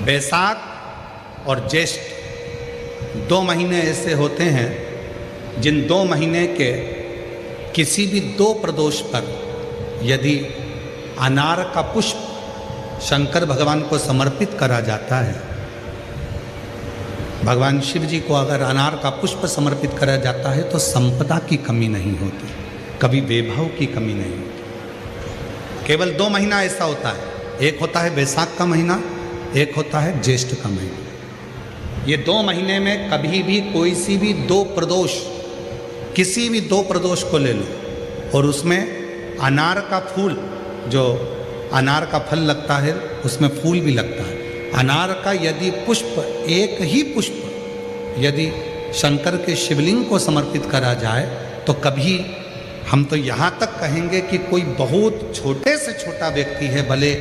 बैसाख और ज्येष्ठ 2 महीने ऐसे होते हैं जिन 2 महीने के किसी भी 2 प्रदोष पर यदि अनार का पुष्प शंकर भगवान को समर्पित करा जाता है, भगवान शिव जी को अगर अनार का पुष्प समर्पित करा जाता है तो संपदा की कमी नहीं होती, कभी वैभव की कमी नहीं होती। केवल 2 महीना ऐसा होता है, एक होता है बैसाख का महीना, एक होता है ज्येष्ठ का महीना। ये 2 महीने में कभी भी कोई सी भी 2 प्रदोष, किसी भी 2 प्रदोष को ले लो और उसमें अनार का फूल, जो अनार का फल लगता है उसमें फूल भी लगता है, अनार का यदि पुष्प, एक ही पुष्प यदि शंकर के शिवलिंग को समर्पित करा जाए तो कभी, हम तो यहाँ तक कहेंगे कि कोई बहुत छोटे से छोटा व्यक्ति है, भले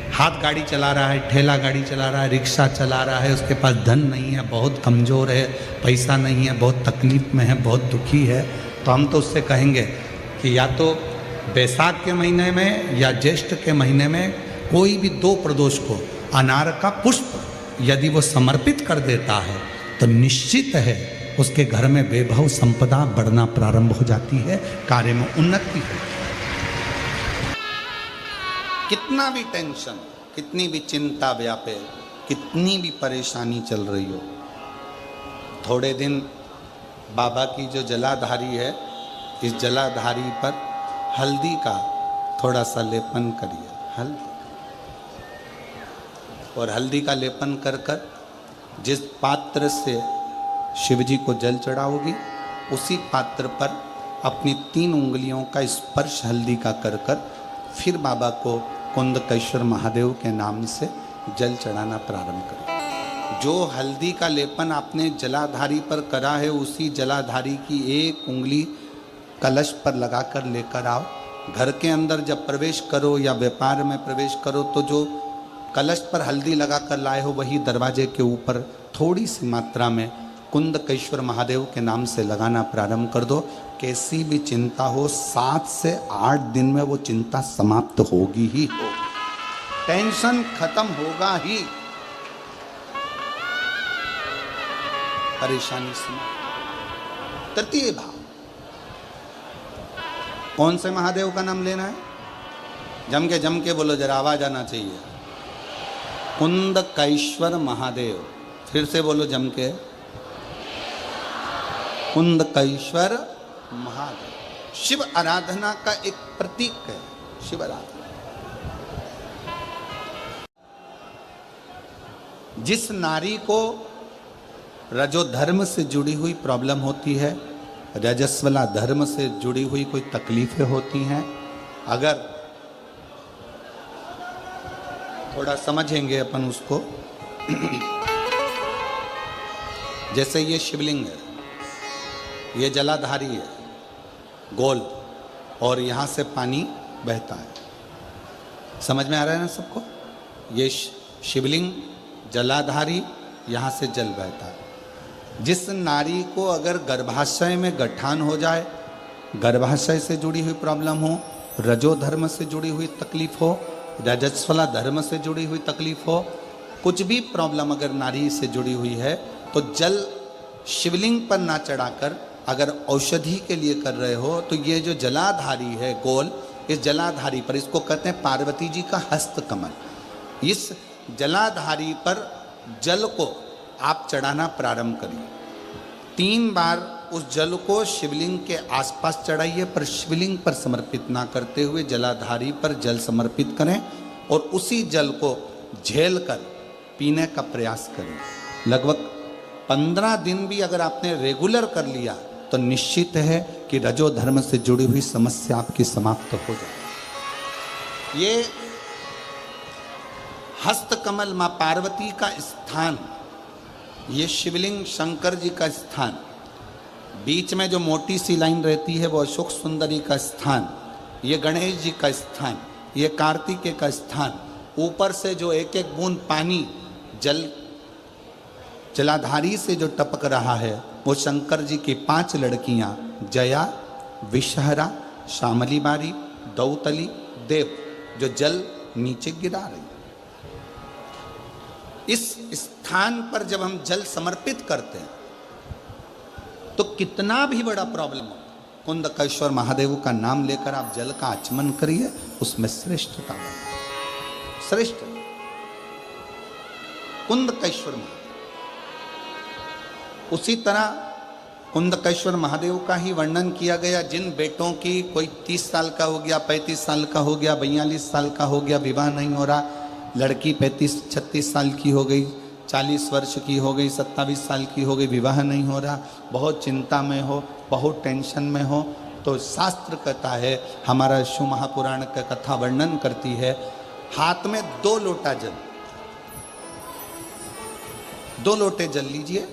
हाथ गाड़ी चला रहा है, ठेला गाड़ी चला रहा है, रिक्शा चला रहा है, उसके पास धन नहीं है, बहुत कमज़ोर है, पैसा नहीं है, बहुत तकलीफ में है, बहुत दुखी है, तो हम तो उससे कहेंगे कि या तो बैसाख के महीने में या ज्येष्ठ के महीने में कोई भी 2 प्रदोष को अनार का पुष्प यदि वो समर्पित कर देता है तो निश्चित है उसके घर में वैभव संपदा बढ़ना प्रारंभ हो जाती है, कार्य में उन्नति होती है। कितना भी टेंशन, कितनी भी चिंता व्यापे, कितनी भी परेशानी चल रही हो, थोड़े दिन बाबा की जो जलाधारी है, इस जलाधारी पर हल्दी का थोड़ा सा लेपन करिए, हल्दी, और हल्दी का लेपन कर कर जिस पात्र से शिव जी को जल चढ़ाओगी उसी पात्र पर अपनी 3 उंगलियों का स्पर्श हल्दी का कर कर फिर बाबा को कुंदकेश्वर महादेव के नाम से जल चढ़ाना प्रारंभ करें। जो हल्दी का लेपन आपने जलाधारी पर करा है उसी जलाधारी की 1 उंगली कलश पर लगाकर लेकर आओ। घर के अंदर जब प्रवेश करो या व्यापार में प्रवेश करो तो जो कलश पर हल्दी लगाकर लाए हो वही दरवाजे के ऊपर थोड़ी सी मात्रा में कुंदकेश्वर महादेव के नाम से लगाना प्रारंभ कर दो। कैसी भी चिंता हो 7 से 8 दिन में वो चिंता समाप्त होगी ही हो, टेंशन खत्म होगा ही, परेशानी समाप्त। तृतीय भाव, कौन से महादेव का नाम लेना है? जम के बोलो, जरा आवाज आना चाहिए। कुंदकेश्वर महादेव, फिर से बोलो जम के, कुंदकेश्वर महादेव। शिव आराधना का एक प्रतीक है, शिव आराधना। जिस नारी को रजोधर्म से जुड़ी हुई प्रॉब्लम होती है, रजस्वला धर्म से जुड़ी हुई कोई तकलीफें होती हैं, अगर थोड़ा समझेंगे अपन उसको, जैसे ये शिवलिंग है, ये जलाधारी है गोल, और यहाँ से पानी बहता है, समझ में आ रहा है ना सबको? ये शिवलिंग जलाधारी, यहाँ से जल बहता है। जिस नारी को अगर गर्भाशय में गठान हो जाए, गर्भाशय से जुड़ी हुई प्रॉब्लम हो, रजोधर्म से जुड़ी हुई तकलीफ हो, रजस्वला धर्म से जुड़ी हुई तकलीफ हो, कुछ भी प्रॉब्लम अगर नारी से जुड़ी हुई है तो जल शिवलिंग पर ना चढ़ाकर अगर औषधि के लिए कर रहे हो तो ये जो जलाधारी है गोल, इस जलाधारी पर, इसको कहते हैं पार्वती जी का हस्त कमल, इस जलाधारी पर जल को आप चढ़ाना प्रारंभ करिए। 3 बार उस जल को शिवलिंग के आसपास चढ़ाइए, पर शिवलिंग पर समर्पित ना करते हुए जलाधारी पर जल समर्पित करें और उसी जल को झेल कर पीने का प्रयास करें। लगभग 15 दिन भी अगर आपने रेगुलर कर लिया तो निश्चित है कि रजो धर्म से जुड़ी हुई समस्या आपकी समाप्त हो जाए। ये हस्तकमल माँ पार्वती का स्थान, ये शिवलिंग शंकर जी का स्थान, बीच में जो मोटी सी लाइन रहती है वो अशोक सुंदरी का स्थान, ये गणेश जी का स्थान, ये कार्तिकेय का स्थान, ऊपर से जो एक एक बूंद पानी जलाधारी से जो टपक रहा है वो शंकर जी की 5 लड़कियां, जया, विषहरा, श्यामली बारी, दौतली, देव, जो जल नीचे गिरा रही। इस स्थान पर जब हम जल समर्पित करते हैं तो कितना भी बड़ा प्रॉब्लम हो, कुंदकेश्वर महादेव का नाम लेकर आप जल का आचमन करिए, उसमें श्रेष्ठता बने। श्रेष्ठ कुंदकेश्वर महादेव। उसी तरह कुंदकेश्वर महादेव का ही वर्णन किया गया, जिन बेटों की कोई 30 साल का हो गया, 35 साल का हो गया, 42 साल का हो गया, विवाह नहीं हो रहा, लड़की 35-36 साल की हो गई, 40 वर्ष की हो गई, 27 साल की हो गई, विवाह नहीं हो रहा, बहुत चिंता में हो, बहुत टेंशन में हो, तो शास्त्र कहता है, हमारा शिव महापुराण का कथा वर्णन करती है, हाथ में 2 लोटा जल, 2 लोटे जल लीजिए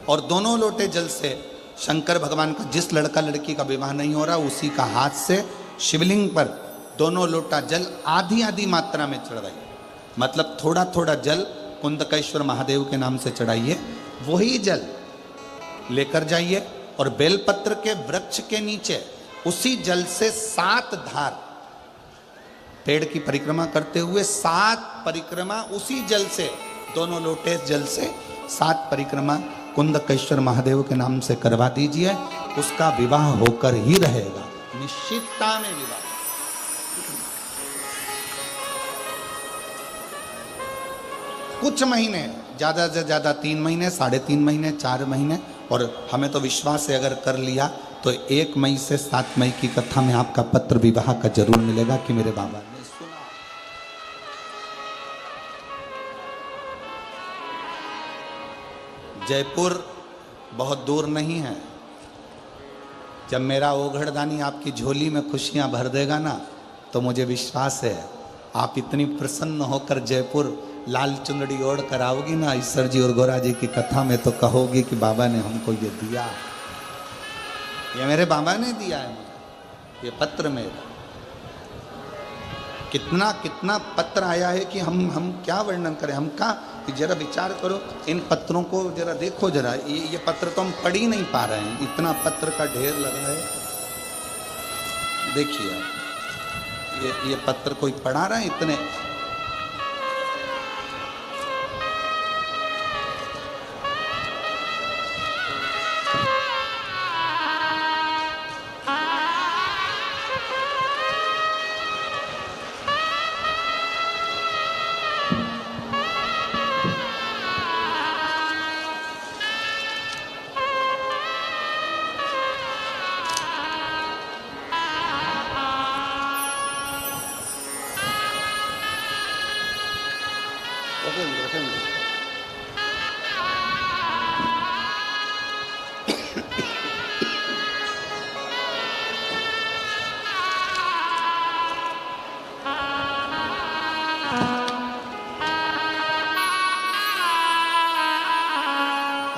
और दोनों लोटे जल से शंकर भगवान का, जिस लड़का लड़की का विवाह नहीं हो रहा उसी का हाथ से शिवलिंग पर दोनों लोटा जल आधी आधी मात्रा में चढ़ाइए। मतलब थोड़ा थोड़ा जल कुंदकेश्वर महादेव के नाम से चढ़ाइए, वही जल लेकर जाइए और बेलपत्र के वृक्ष के नीचे उसी जल से 7 धार, पेड़ की परिक्रमा करते हुए 7 परिक्रमा उसी जल से, दोनों लोटे जल से 7 परिक्रमा कुंदकेश्वर महादेव के नाम से करवा दीजिए, उसका विवाह होकर ही रहेगा, निश्चितता में विवाह। कुछ महीने, ज्यादा से ज्यादा 3 महीने, 3.5 महीने, 4 महीने, और हमें तो विश्वास है अगर कर लिया तो 1 मई से 7 मई की कथा में आपका पत्र विवाह का जरूर मिलेगा कि मेरे बाबा ने सुना। जयपुर बहुत दूर नहीं है। जब मेरा ओघड़दानी आपकी झोली में खुशियां भर देगा ना, तो मुझे विश्वास है आप इतनी प्रसन्न होकर जयपुर लाल चुंदड़ी ओढ़ कर आओगी ना ईश्वर जी और गोरा जी की कथा में, तो कहोगी कि बाबा ने हमको ये दिया, ये मेरे बाबा ने दिया है मुझे, ये पत्र मेरा। कितना कितना पत्र आया है कि हम क्या वर्णन करें, हम क्या, जरा विचार करो, इन पत्रों को जरा देखो, जरा ये पत्र तो हम पढ़ ही नहीं पा रहे हैं, इतना पत्र का ढेर लगा है। देखिए आप, ये पत्र कोई पढ़ा रहा है इतने।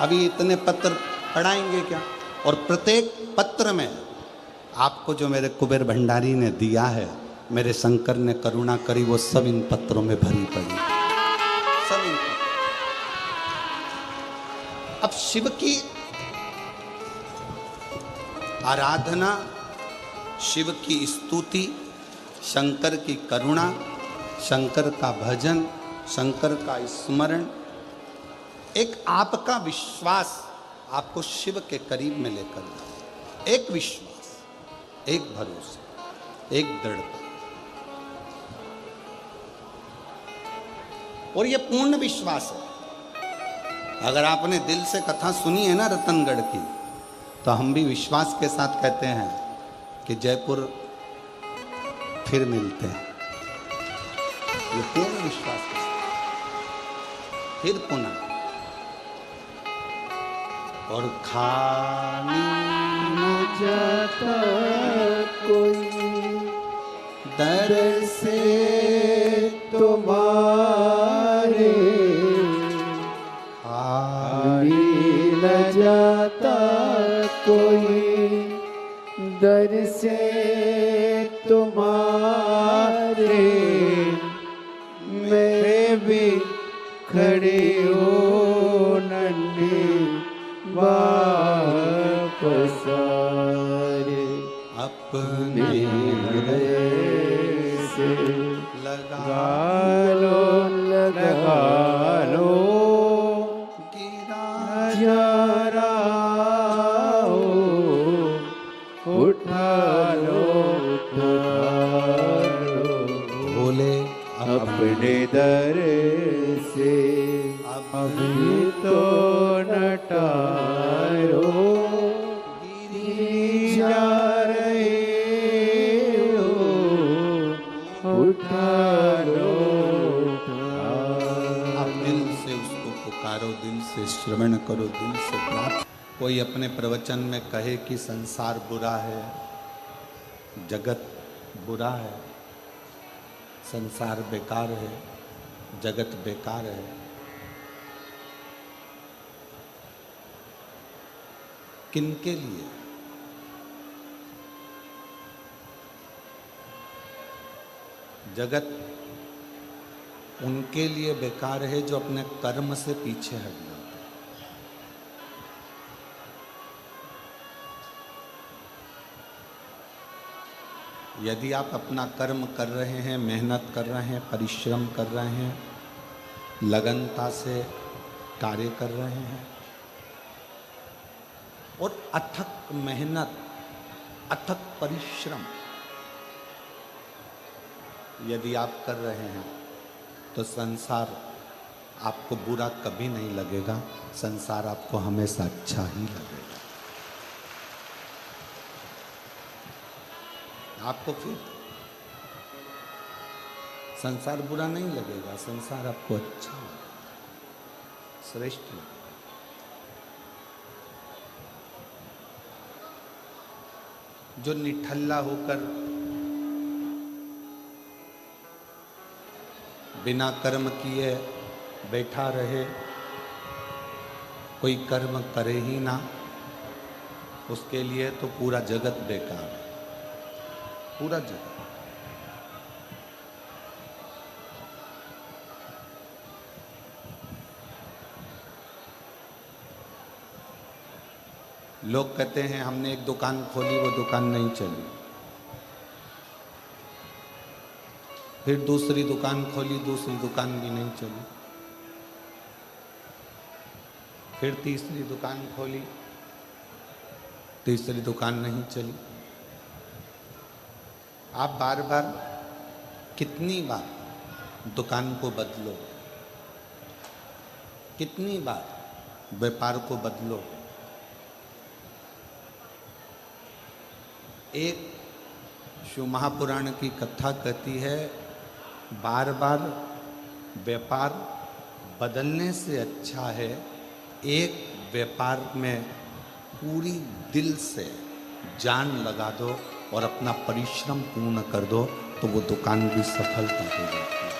अभी इतने पत्र पढ़ाएंगे क्या? और प्रत्येक पत्र में आपको जो मेरे कुबेर भंडारी ने दिया है, मेरे शंकर ने करुणा करी, वो सब इन पत्रों में भरी पड़ी, सब इन। अब शिव की आराधना, शिव की स्तुति, शंकर की करुणा, शंकर का भजन, शंकर का स्मरण, एक आपका विश्वास आपको शिव के करीब में लेकर जाए। एक विश्वास, एक भरोसा, एक दृढ़ता, और ये पूर्ण विश्वास है। अगर आपने दिल से कथा सुनी है ना रतनगढ़ की, तो हम भी विश्वास के साथ कहते हैं कि जयपुर फिर मिलते हैं। ये पूर्ण विश्वास के साथ फिर पुनः। और खाली न जाता कोई दर से तुम्हारे, खाली न जाता कोई दर से तुम्हारे, मैं भी खड़े हो नन्हे वापस आए, अपने से लगा लो अपने दर से अभी तो नटारो गिरी जा रहे हो, उठा लो आप दिल से उसको पुकारो, दिल से श्रवण करो, दिल से प्रार्थना। कोई अपने प्रवचन में कहे कि संसार बुरा है, जगत बुरा है, संसार बेकार है, जगत बेकार है, किनके लिए? जगत उनके लिए बेकार है जो अपने कर्म से पीछे हट जाते हैं। यदि आप अपना कर्म कर रहे हैं, मेहनत कर रहे हैं, परिश्रम कर रहे हैं, लगनता से कार्य कर रहे हैं और अथक मेहनत, अथक परिश्रम यदि आप कर रहे हैं तो संसार आपको बुरा कभी नहीं लगेगा, संसार आपको हमेशा अच्छा ही लगेगा। आपको फिर संसार बुरा नहीं लगेगा, संसार आपको अच्छा लगेगा, श्रेष्ठ लगेगा। जो निठल्ला होकर बिना कर्म किए बैठा रहे, कोई कर्म करे ही ना, उसके लिए तो पूरा जगत बेकार है, पूरा जगत। लोग कहते हैं हमने एक दुकान खोली, वो दुकान नहीं चली, फिर दूसरी दुकान खोली, दूसरी दुकान भी नहीं चली, फिर तीसरी दुकान खोली, तीसरी दुकान नहीं चली। आप बार बार कितनी बार दुकान को बदलो, कितनी बार व्यापार को बदलो। एक शिव महापुराण की कथा कहती है, बार बार व्यापार बदलने से अच्छा है एक व्यापार में पूरी दिल से जान लगा दो और अपना परिश्रम पूर्ण कर दो, तो वो दुकान भी सफलता हो जाती है।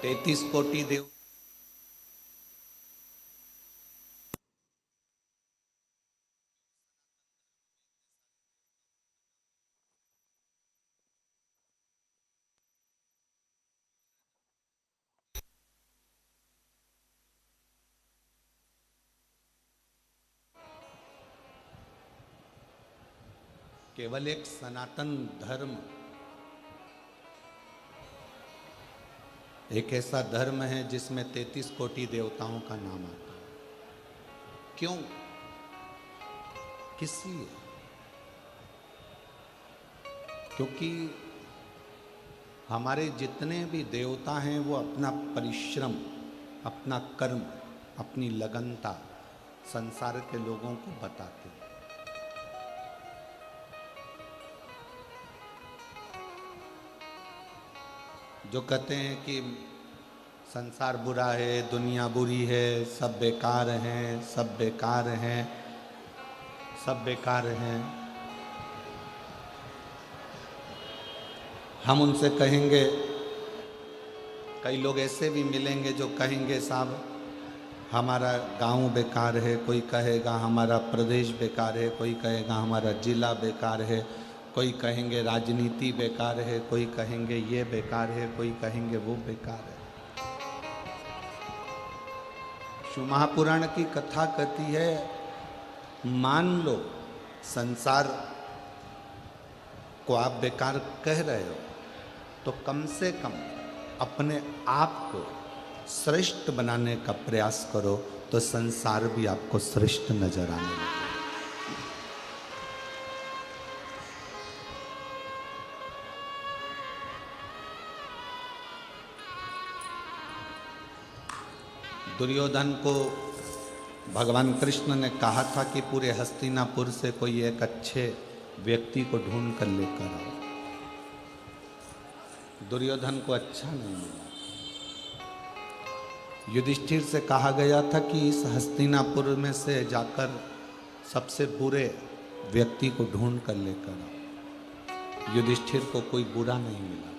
33 कोटि देव केवल एक सनातन धर्म एक ऐसा धर्म है जिसमें 33 कोटि देवताओं का नाम आता है। क्यों? किस लिए? क्योंकि हमारे जितने भी देवता हैं वो अपना परिश्रम, अपना कर्म, अपनी लगनता संसार के लोगों को बताते हैं। जो कहते हैं कि संसार बुरा है, दुनिया बुरी है, सब बेकार हैं, सब बेकार हैं, सब बेकार हैं, हम उनसे कहेंगे, कई लोग ऐसे भी मिलेंगे जो कहेंगे साहब हमारा गांव बेकार है, कोई कहेगा हमारा प्रदेश बेकार है, कोई कहेगा हमारा जिला बेकार है, कोई कहेंगे राजनीति बेकार है, कोई कहेंगे ये बेकार है, कोई कहेंगे वो बेकार है। शिव महापुराण की कथा कहती है, मान लो संसार को आप बेकार कह रहे हो तो कम से कम अपने आप को श्रेष्ठ बनाने का प्रयास करो, तो संसार भी आपको श्रेष्ठ नजर आने लगेगा। दुर्योधन को भगवान कृष्ण ने कहा था कि पूरे हस्तिनापुर से कोई एक अच्छे व्यक्ति को ढूंढ कर लेकर आओ। दुर्योधन को अच्छा नहीं मिला। युधिष्ठिर से कहा गया था कि इस हस्तिनापुर में से जाकर सबसे बुरे व्यक्ति को ढूंढ कर लेकर आओ। युधिष्ठिर को कोई बुरा नहीं मिला था।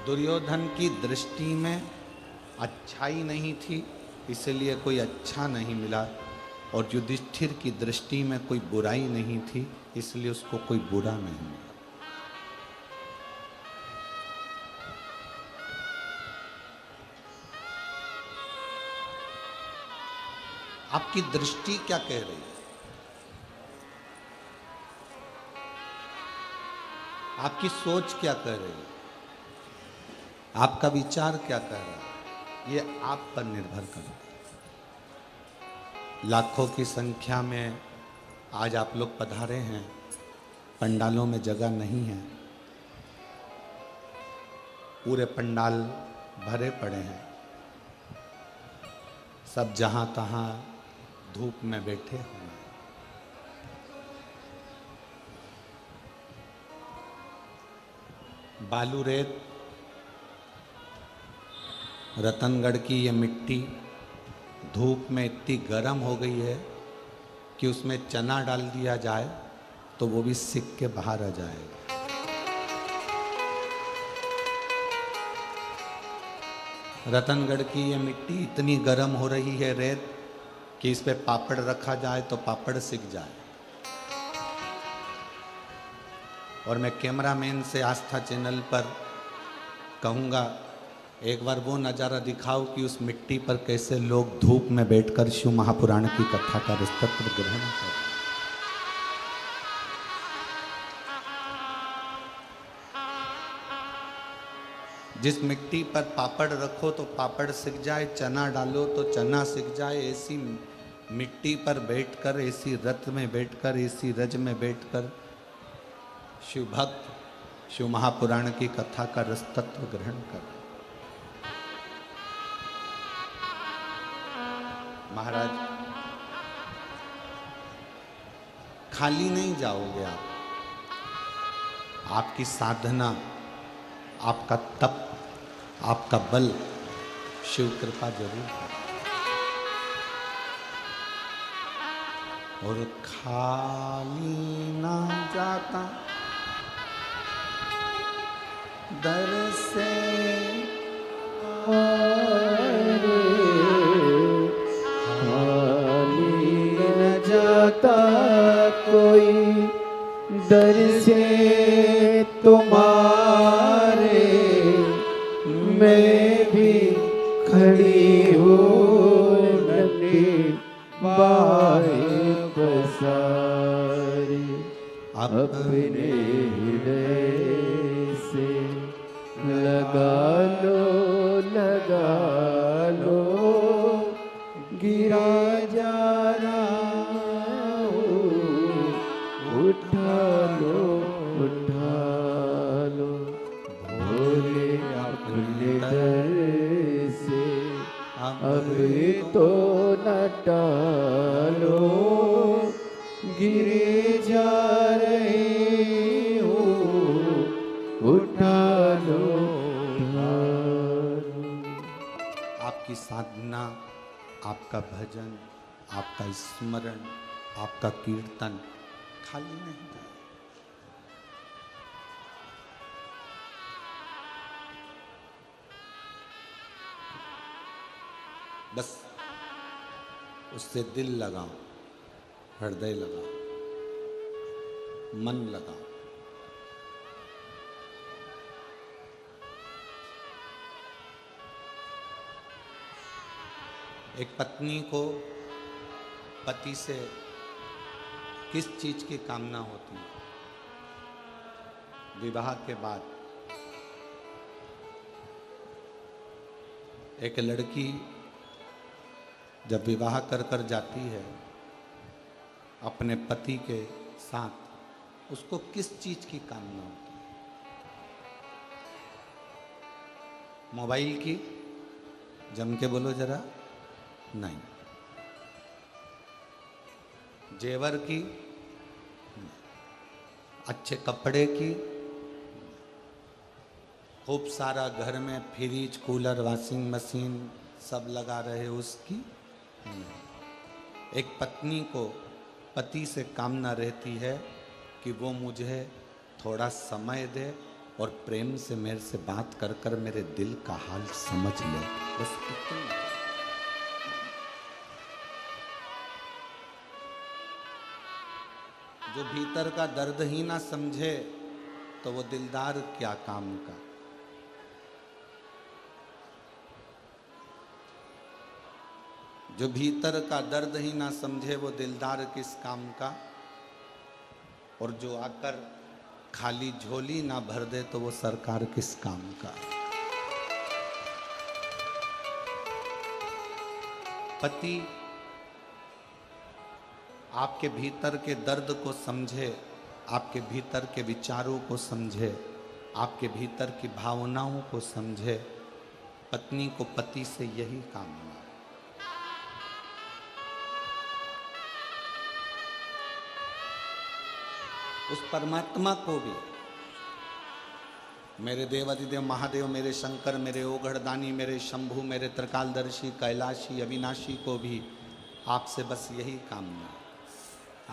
दुर्योधन की दृष्टि में अच्छाई नहीं थी, इसलिए कोई अच्छा नहीं मिला, और युधिष्ठिर की दृष्टि में कोई बुराई नहीं थी, इसलिए उसको कोई बुरा नहीं मिला। आपकी दृष्टि क्या कह रही है? आपकी सोच क्या कह रही है? आपका विचार क्या कह रहा है? ये आप पर निर्भर करता है। लाखों की संख्या में आज आप लोग पधारे हैं, पंडालों में जगह नहीं है, पूरे पंडाल भरे पड़े हैं, सब जहां तहां धूप में बैठे हुए हैं। बालू रेत, रतनगढ़ की ये मिट्टी धूप में इतनी गर्म हो गई है कि उसमें चना डाल दिया जाए तो वो भी सिक के बाहर आ जाएगा। रतनगढ़ की ये मिट्टी इतनी गर्म हो रही है, रेत, कि इस पे पापड़ रखा जाए तो पापड़ सिक जाए। और मैं कैमरामैन से आस्था चैनल पर कहूँगा, एक बार वो नज़ारा दिखाओ कि उस मिट्टी पर कैसे लोग धूप में बैठकर शिव महापुराण की कथा का रसतत्व ग्रहण करें। जिस मिट्टी पर पापड़ रखो तो पापड़ सिक जाए, चना डालो तो चना सिक जाए, ऐसी मिट्टी पर बैठकर, ऐसी रथ में बैठकर, ऐसी रज में बैठकर शिव भक्त शिव महापुराण की कथा का रसतत्व ग्रहण कर। महाराज, खाली नहीं जाओगे आप। आपकी साधना, आपका तप, आपका बल शिव कृपा जरूर करे। और खाली ना जाता दर से जाता कोई दर से तुम्हारे, मैं भी खड़ी हूँ नन्ही बाहें पसारी। अपने हृदय से लगा लो गिरा जा रहा हूँ, उठा लो भोले अपने दर से अभी तो न डालो, गिरे जा रहे हूँ, उठा लो। आपकी साधना, आपका भजन, आपका स्मरण, आपका कीर्तन खाली नहीं जाए। बस उससे दिल लगाओ, हृदय लगाओ, मन लगाओ। एक पत्नी को पति से किस चीज की कामना होती है? विवाह के बाद एक लड़की जब विवाह कर जाती है अपने पति के साथ, उसको किस चीज की कामना होती है? मोबाइल की, जम के बोलो जरा, नहीं। जेवर की, अच्छे कपड़े की, खूब सारा घर में फ्रिज, कूलर, वॉशिंग मशीन सब लगा रहे उसकी। एक पत्नी को पति से कामना रहती है कि वो मुझे थोड़ा समय दे और प्रेम से मेरे से बात कर कर मेरे दिल का हाल समझ ले, बस इतना। जो भीतर का दर्द ही ना समझे तो वो दिलदार क्या काम का। जो भीतर का दर्द ही ना समझे वो दिलदार किस काम का। और जो आकर खाली झोली ना भर दे तो वो सरकार किस काम का। पति आपके भीतर के दर्द को समझे, आपके भीतर के विचारों को समझे, आपके भीतर की भावनाओं को समझे। पत्नी को पति से यही कामना। उस परमात्मा को भी, मेरे देवाधिदेव महादेव, मेरे शंकर, मेरे ओघड़दानी, मेरे शंभु, मेरे त्रिकालदर्शी, कैलाशी, अविनाशी को भी आपसे बस यही कामना।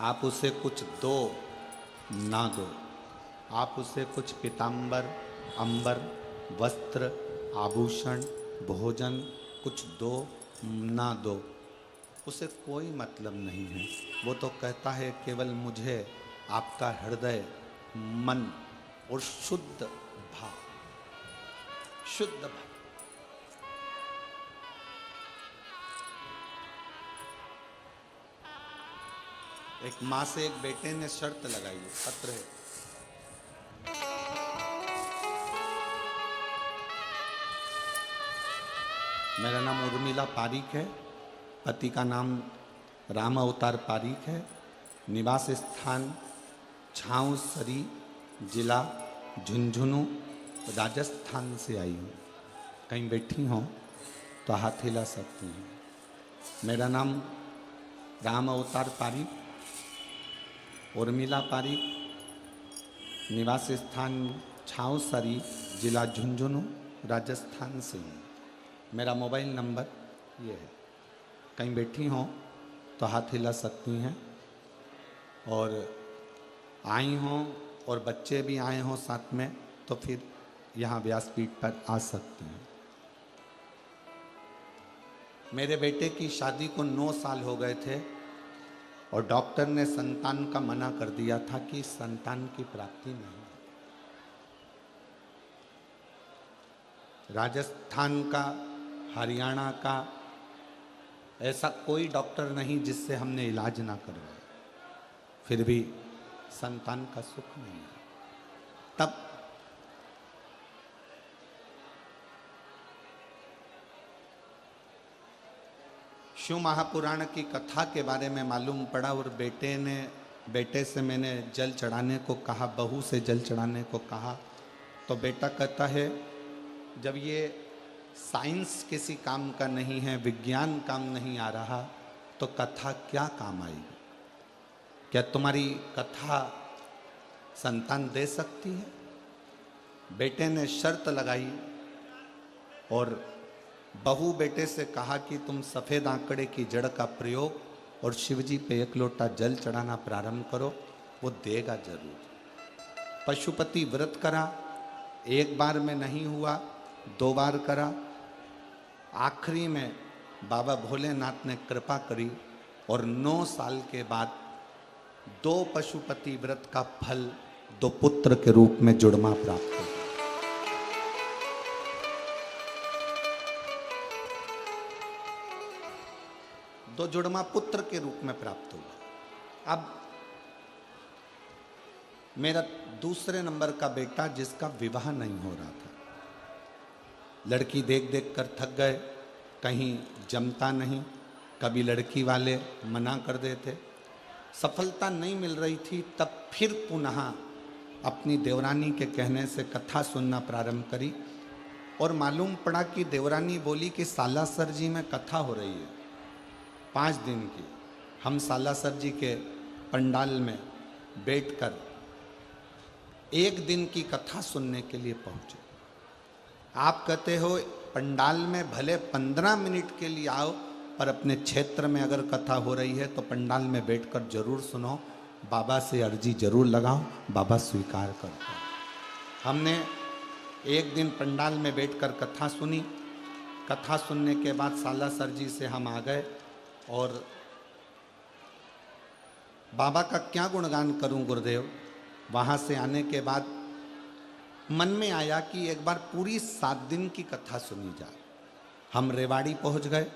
आप उसे कुछ दो ना दो, आप उसे कुछ पीतांबर, अंबर, वस्त्र, आभूषण, भोजन कुछ दो ना दो, उसे कोई मतलब नहीं है। वो तो कहता है केवल मुझे आपका हृदय, मन और शुद्ध भाव, शुद्ध भाव। एक माँ से एक बेटे ने शर्त लगाई है, पत्र है। मेरा नाम उर्मिला पारीक है, पति का नाम राम अवतार पारीक है, निवास स्थान छाऊसरी, जिला झुंझुनू, राजस्थान से आई हूँ। कहीं बैठी हो तो हाथ हिला सकती हैं। मेरा नाम राम अवतार पारीक, उर्मिला पारीक, निवास स्थान छाऊसरी, जिला झुंझुनू, राजस्थान से हूँ। मेरा मोबाइल नंबर ये है। कहीं बैठी हो तो हाथ हिला सकती हैं। और आई हों और बच्चे भी आए हों साथ में तो फिर यहाँ व्यासपीठ पर आ सकते हैं। मेरे बेटे की शादी को 9 साल हो गए थे और डॉक्टर ने संतान का मना कर दिया था कि संतान की प्राप्ति नहीं। राजस्थान का, हरियाणा का ऐसा कोई डॉक्टर नहीं जिससे हमने इलाज ना करवाया, फिर भी संतान का सुख नहीं है। तब शिव महापुराण की कथा के बारे में मालूम पड़ा और बेटे से मैंने जल चढ़ाने को कहा, बहू से जल चढ़ाने को कहा, तो बेटा कहता है जब ये साइंस किसी काम का नहीं है, विज्ञान काम नहीं आ रहा, तो कथा क्या काम आएगी? क्या तुम्हारी कथा संतान दे सकती है? बेटे ने शर्त लगाई और बहू बेटे से कहा कि तुम सफ़ेद आंकड़े की जड़ का प्रयोग और शिवजी पे 1 लोटा जल चढ़ाना प्रारंभ करो, वो देगा जरूर। पशुपति व्रत करा, 1 बार में नहीं हुआ, 2 बार करा, आखिरी में बाबा भोलेनाथ ने कृपा करी और 9 साल के बाद 2 पशुपति व्रत का फल 2 पुत्र के रूप में जुड़मा प्राप्त हो। दो जुड़मा पुत्र के रूप में प्राप्त हुआ। अब मेरा दूसरे नंबर का बेटा जिसका विवाह नहीं हो रहा था, लड़की देख देख कर थक गए, कहीं जमता नहीं, कभी लड़की वाले मना कर देते, सफलता नहीं मिल रही थी। तब फिर पुनः अपनी देवरानी के कहने से कथा सुनना प्रारंभ करी और मालूम पड़ा कि देवरानी बोली कि सालासर जी में कथा हो रही है 5 दिन की। हम सालासर जी के पंडाल में बैठकर 1 दिन की कथा सुनने के लिए पहुंचे। आप कहते हो पंडाल में भले 15 मिनट के लिए आओ, पर अपने क्षेत्र में अगर कथा हो रही है तो पंडाल में बैठकर जरूर सुनो, बाबा से अर्जी जरूर लगाओ, बाबा स्वीकार करते हैं। हमने 1 दिन पंडाल में बैठकर कथा सुनी। कथा सुनने के बाद सालासर जी से हम आ गए और बाबा का क्या गुणगान करूं गुरुदेव। वहाँ से आने के बाद मन में आया कि एक बार पूरी 7 दिन की कथा सुनी जाए। हम रेवाड़ी पहुँच गए।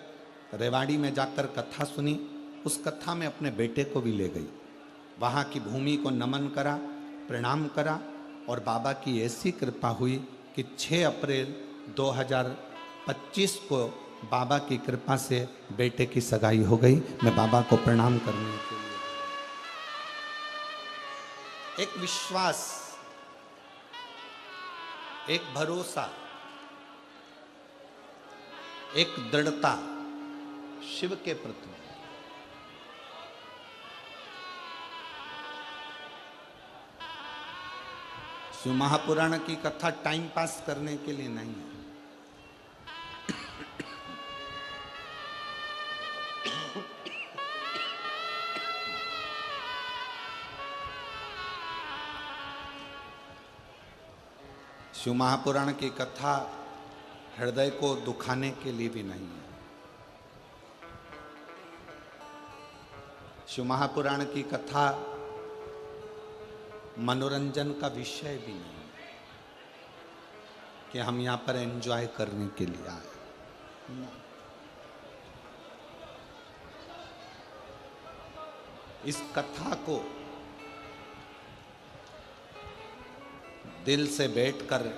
रेवाड़ी में जाकर कथा सुनी। उस कथा में अपने बेटे को भी ले गई। वहाँ की भूमि को नमन करा, प्रणाम करा और बाबा की ऐसी कृपा हुई कि 6 अप्रैल 2025 को बाबा की कृपा से बेटे की सगाई हो गई। मैं बाबा को प्रणाम करने के लिए, एक विश्वास, एक भरोसा, एक दृढ़ता शिव के प्रति। शिव महापुराण की कथा टाइम पास करने के लिए नहीं है। शिव महापुराण की कथा हृदय को दुखाने के लिए भी नहीं है। शिव महापुराण की कथा मनोरंजन का विषय भी नहीं है कि हम यहाँ पर एंजॉय करने के लिए आए। इस कथा को दिल से बैठकर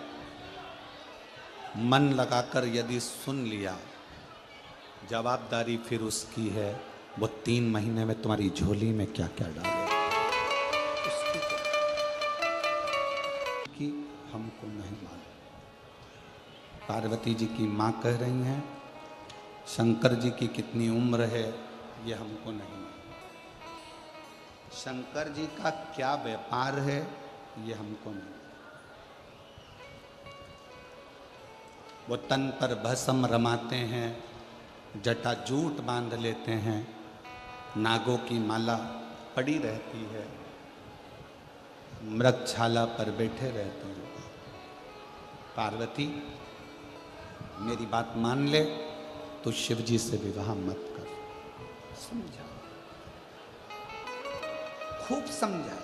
मन लगाकर यदि सुन लिया, जवाबदारी फिर उसकी है। वो 3 महीने में तुम्हारी झोली में क्या क्या डाले कि हमको नहीं मालूम। पार्वती जी की माँ कह रही हैं, शंकर जी की कितनी उम्र है ये हमको नहीं मालूम। शंकर जी का क्या व्यापार है ये हमको नहीं। वो तन पर भस्म रमाते हैं, जटा जूट बांध लेते हैं, नागों की माला पड़ी रहती है, मृगछाला पर बैठे रहते हैं। पार्वती मेरी बात मान ले, तो शिव जी से विवाह मत कर। समझा, खूब समझा।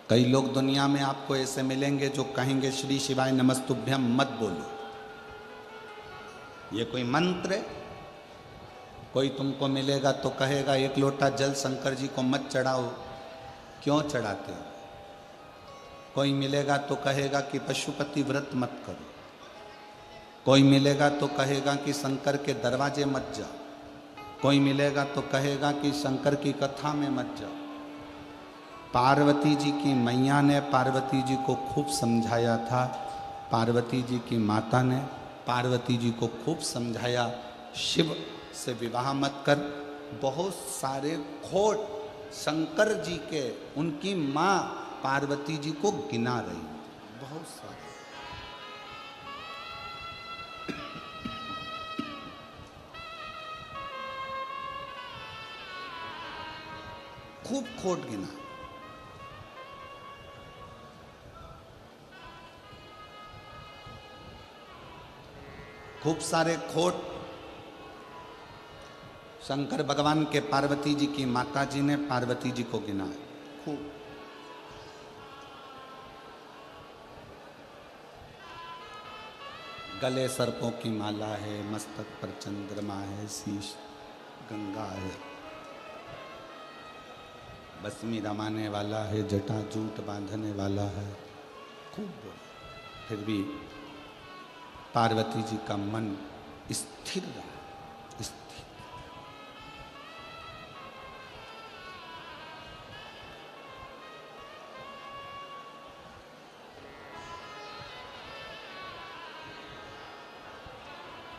कई लोग दुनिया में आपको ऐसे मिलेंगे जो कहेंगे श्री शिवाय नमस्तुभ्यम मत बोलो, ये कोई मंत्र है। कोई तुमको मिलेगा तो कहेगा 1 लोटा जल शंकर जी को मत चढ़ाओ, क्यों चढ़ाते हो। कोई मिलेगा तो कहेगा कि पशुपति व्रत मत करो। कोई मिलेगा तो कहेगा कि शंकर के दरवाजे मत जाओ। कोई मिलेगा तो कहेगा कि शंकर की कथा में मत जाओ। पार्वती जी की मैया ने पार्वती जी को खूब समझाया था। पार्वती जी की माता ने पार्वती जी को खूब समझाया, शिव से विवाह मत कर। बहुत सारे खोट शंकर जी के उनकी माँ पार्वती जी को गिना रही, बहुत सारे। खूब खोट गिना। खूब सारे खोट शंकर भगवान के पार्वती जी की माता जी ने पार्वती जी को गिना है खूब। गले सर्पों की माला है, मस्तक पर चंद्रमा है, शीश गंगा है, बसमी रमाने वाला है, जटा जूट बांधने वाला है, खूब बोला। फिर भी पार्वती जी का मन स्थिर रहा, स्थिर।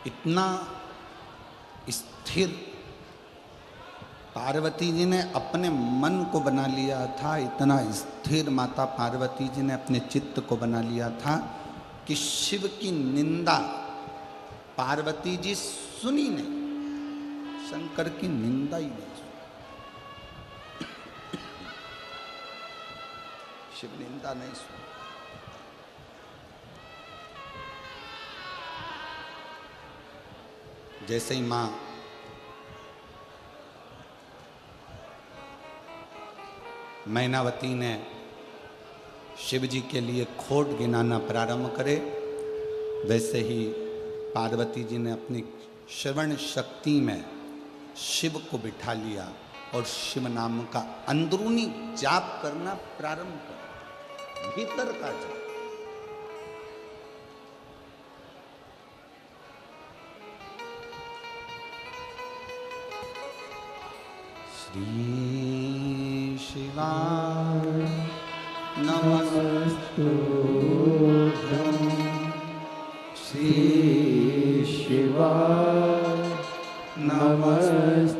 इतना स्थिर पार्वती जी ने अपने मन को बना लिया था, इतना स्थिर माता पार्वती जी ने अपने चित्त को बना लिया था कि शिव की निंदा पार्वती जी सुनी नहीं, शंकर की निंदा ही नहीं सुनी। शिव निंदा नहीं सुनी। जैसे ही मां मैनावती ने शिव जी के लिए खोट गिनाना प्रारंभ करे, वैसे ही पार्वती जी ने अपनी श्रवण शक्ति में शिव को बिठा लिया और शिव नाम का अंदरूनी जाप करना प्रारंभ कर, भीतर का जाप। श्री शिवाय नमस्तुभ्यं, श्री शिवाय नमस्तुभ्यं,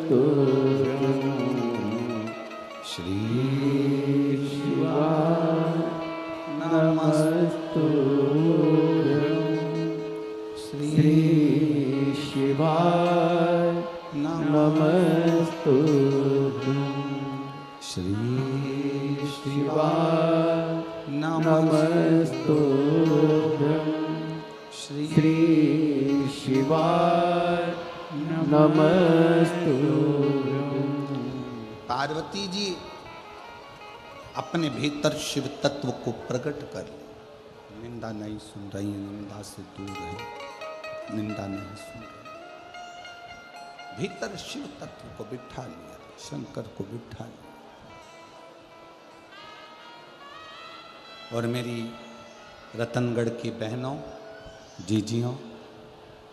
श्री शिवाय नमस्तुभ्यं, श्री शिवाय नमस्तुभ्यं, श्री शिवाय नमस्तुभ्यं, श्री शिवाय नमस्तुभ्यं। पार्वती जी अपने भीतर शिव तत्व को प्रकट कर ले। निंदा नहीं सुन रही है, निंदा से दूर है, निंदा नहीं सुन रही। भीतर शिव तत्व को बिठा लिया, शंकर को बिठा लिया। और मेरी रतनगढ़ की बहनों, जीजियों,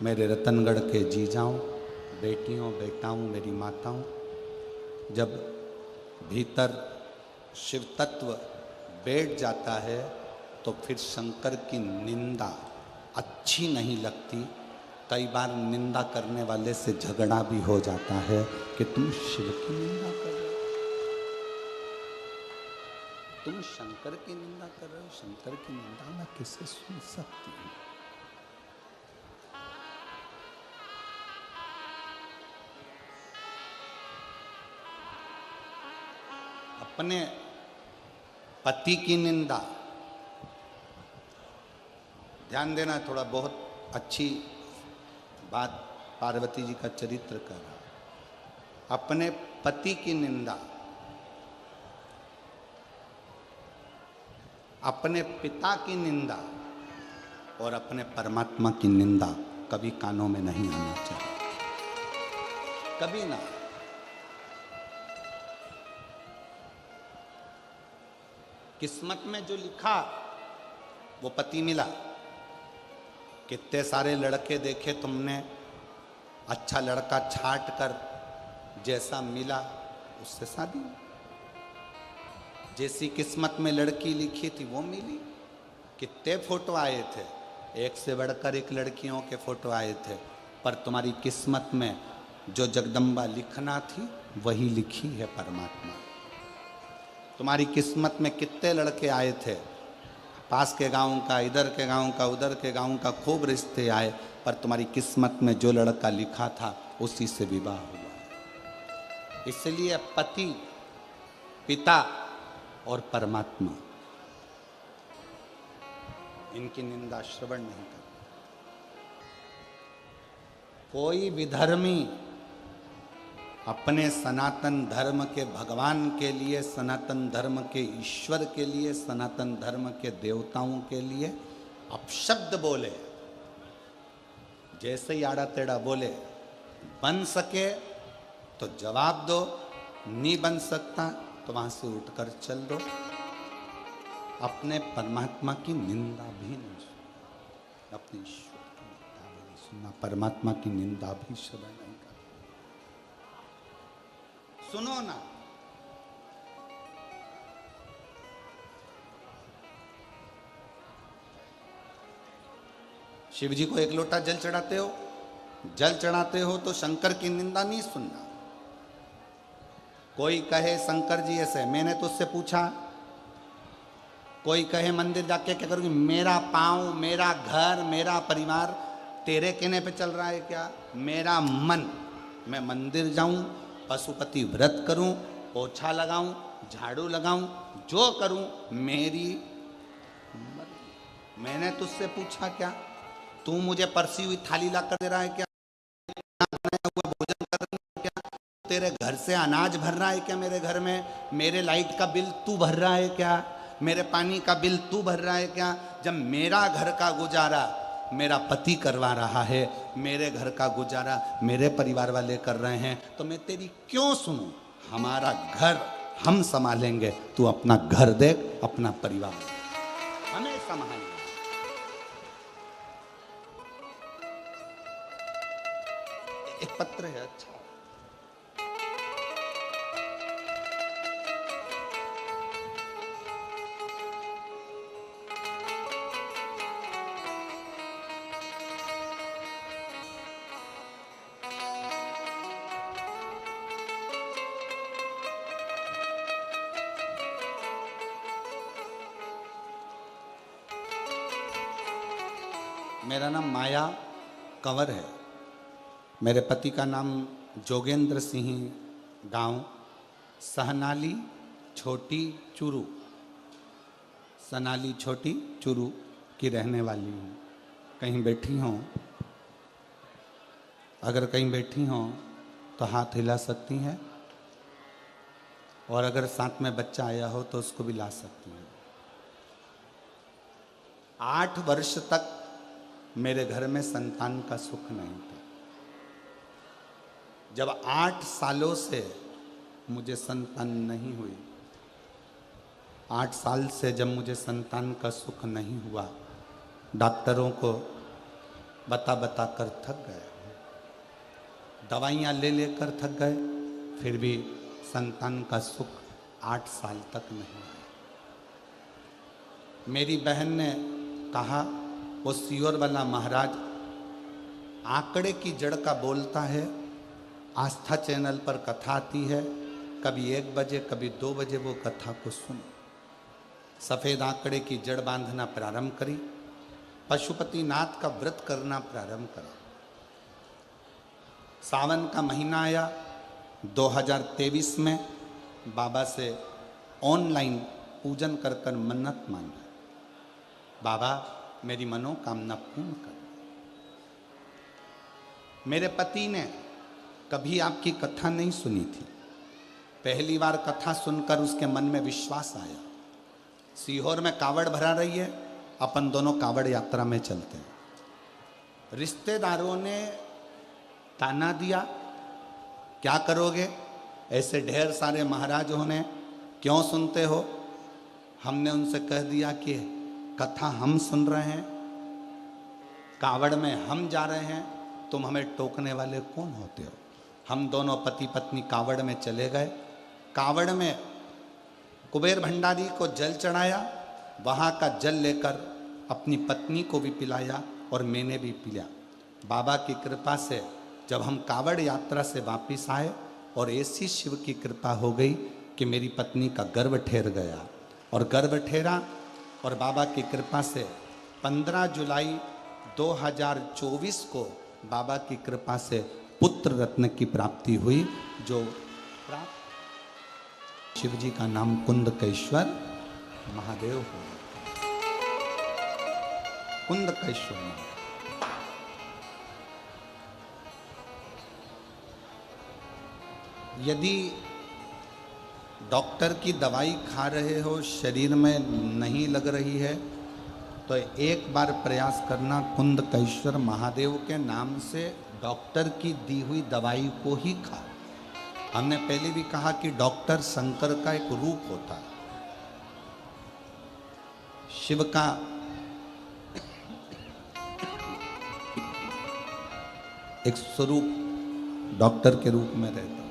मेरे रतनगढ़ के जीजाओं, बेटियों, बेटाओं, मेरी माताओं, जब भीतर शिव तत्व बैठ जाता है तो फिर शंकर की निंदा अच्छी नहीं लगती। कई बार निंदा करने वाले से झगड़ा भी हो जाता है कि तुम शिव की निंदा कर रहे हो, तुम शंकर की निंदा कर रहे हो, शंकर की निंदा मैं किसे सुन सकती हूँ। अपने पति की निंदा, ध्यान देना, थोड़ा बहुत अच्छी बात पार्वती जी का चरित्र कर रहा। अपने पति की निंदा, अपने पिता की निंदा और अपने परमात्मा की निंदा कभी कानों में नहीं आना चाहिए, कभी ना। किस्मत में जो लिखा वो पति मिला। कितने सारे लड़के देखे तुमने, अच्छा लड़का छांट कर जैसा मिला उससे शादी। जैसी किस्मत में लड़की लिखी थी वो मिली। कितने फोटो आए थे, एक से बढ़कर एक लड़कियों के फोटो आए थे, पर तुम्हारी किस्मत में जो जगदम्बा लिखना थी वही लिखी है परमात्मा। तुम्हारी किस्मत में कितने लड़के आए थे, पास के गांव का, इधर के गांव का, उधर के गांव का, खूब रिश्ते आए, पर तुम्हारी किस्मत में जो लड़का लिखा था उसी से विवाह हुआ। इसलिए पति, पिता और परमात्मा, इनकी निंदा श्रवण नहीं करता। कोई विधर्मी अपने सनातन धर्म के भगवान के लिए, सनातन धर्म के ईश्वर के लिए, सनातन धर्म के देवताओं के लिए अपशब्द बोले, जैसे ही आड़ा टेढ़ा बोले, बन सके तो जवाब दो, नहीं बन सकता तो वहां से उठकर चल दो। अपने परमात्मा की निंदा भी नहीं सुनना, अपने ईश्वर की निंदा भी नहीं सुनना, परमात्मा की निंदा भी श्रवण नहीं करना। सुनो ना, शिव जी को एक लोटा जल चढ़ाते हो, जल चढ़ाते हो तो शंकर की निंदा नहीं सुनना। कोई कहे शंकर जी ऐसे, मैंने तो उससे पूछा, कोई कहे मंदिर जाके क्या करोगे, मेरा पांव, मेरा घर, मेरा परिवार तेरे कहने पे चल रहा है क्या? मेरा मन, मैं मंदिर जाऊं, पशुपति व्रत करूं, पोछा लगाऊं, झाड़ू लगाऊं, जो करूं मेरी मर्जी। मैंने तुझसे पूछा क्या? तू मुझे परसी हुई थाली ला कर दे रहा है क्या? बनाया हुआ भोजन कर रहा है क्या? तेरे घर से अनाज भर रहा है क्या मेरे घर में? मेरे लाइट का बिल तू भर रहा है क्या? मेरे पानी का बिल तू भर रहा है क्या? जब मेरा घर का गुजारा मेरा पति करवा रहा है, मेरे घर का गुजारा मेरे परिवार वाले कर रहे हैं, तो मैं तेरी क्यों सुनूं? हमारा घर हम संभालेंगे, तू अपना घर देख, अपना परिवार हमें संभालेंगे। एक पत्र है, अच्छा मेरा नाम माया कंवर है। मेरे पति का नाम जोगेंद्र सिंह, गांव सहनाली छोटी चूरू, सनाली छोटी चूरू की रहने वाली हूँ। कहीं बैठी हों, अगर कहीं बैठी हों तो हाथ हिला सकती हैं, और अगर साथ में बच्चा आया हो तो उसको भी ला सकती हैं। 8 वर्ष तक मेरे घर में संतान का सुख नहीं था। जब 8 सालों से मुझे संतान नहीं हुई, 8 साल से जब मुझे संतान का सुख नहीं हुआ, डॉक्टरों को बता बता कर थक गए, दवाइयाँ ले लेकर थक गए, फिर भी संतान का सुख 8 साल तक नहीं आया। मेरी बहन ने कहा, वो सियोर वाला महाराज आंकड़े की जड़ का बोलता है, आस्था चैनल पर कथा आती है, कभी 1 बजे कभी 2 बजे वो कथा को सुनो। सफ़ेद आंकड़े की जड़ बांधना प्रारंभ करी, पशुपति नाथ का व्रत करना प्रारंभ करा। सावन का महीना आया, 2023 में बाबा से ऑनलाइन पूजन कर कर मन्नत मांगा, बाबा मेरी मनोकामना पूर्ण कर। मेरे पति ने कभी आपकी कथा नहीं सुनी थी, पहली बार कथा सुनकर उसके मन में विश्वास आया। सीहोर में कावड़ भरा रही है, अपन दोनों कावड़ यात्रा में चलते हैं। रिश्तेदारों ने ताना दिया, क्या करोगे, ऐसे ढेर सारे महाराजों ने, क्यों सुनते हो? हमने उनसे कह दिया कि कथा हम सुन रहे हैं, कावड़ में हम जा रहे हैं, तुम हमें टोकने वाले कौन होते हो? हम दोनों पति पत्नी कावड़ में चले गए। कावड़ में कुबेर भंडारी को जल चढ़ाया, वहाँ का जल लेकर अपनी पत्नी को भी पिलाया और मैंने भी पिया। बाबा की कृपा से जब हम कावड़ यात्रा से वापिस आए, और ऐसी शिव की कृपा हो गई कि मेरी पत्नी का गर्भ ठहर गया, और गर्भ ठहरा, और बाबा की कृपा से 15 जुलाई 2024 को बाबा की कृपा से पुत्र रत्न की प्राप्ति हुई, जो प्राप्त शिव जी का नाम कुंदकेश्वर महादेव हो। कुंदकेश्वर महादेव। यदि डॉक्टर की दवाई खा रहे हो, शरीर में नहीं लग रही है, तो एक बार प्रयास करना, कुंदकेश्वर महादेव के नाम से डॉक्टर की दी हुई दवाई को ही खा। हमने पहले भी कहा कि डॉक्टर शंकर का एक रूप होता है, शिव का एक स्वरूप डॉक्टर के रूप में रहता है।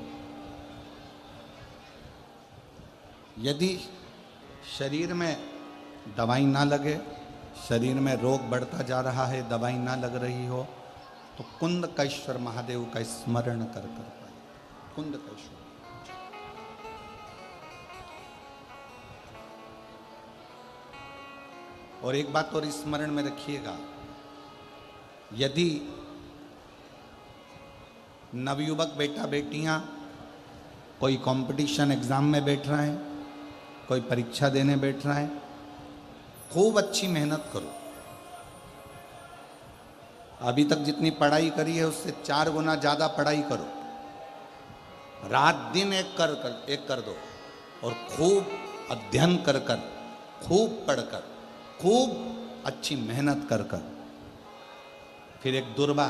यदि शरीर में दवाई ना लगे, शरीर में रोग बढ़ता जा रहा है, दवाई ना लग रही हो, तो कुंदकेश्वर महादेव का स्मरण कर पाए। कुंदकेश्वर। और एक बात और स्मरण में रखिएगा, यदि नवयुवक बेटा बेटियां कोई कंपटीशन एग्जाम में बैठ रहे हैं, कोई परीक्षा देने बैठ रहा है, खूब अच्छी मेहनत करो। अभी तक जितनी पढ़ाई करी है उससे 4 गुना ज्यादा पढ़ाई करो। रात दिन एक कर दो और खूब अध्ययन कर खूब पढ़कर खूब अच्छी मेहनत कर फिर एक दुर्वा,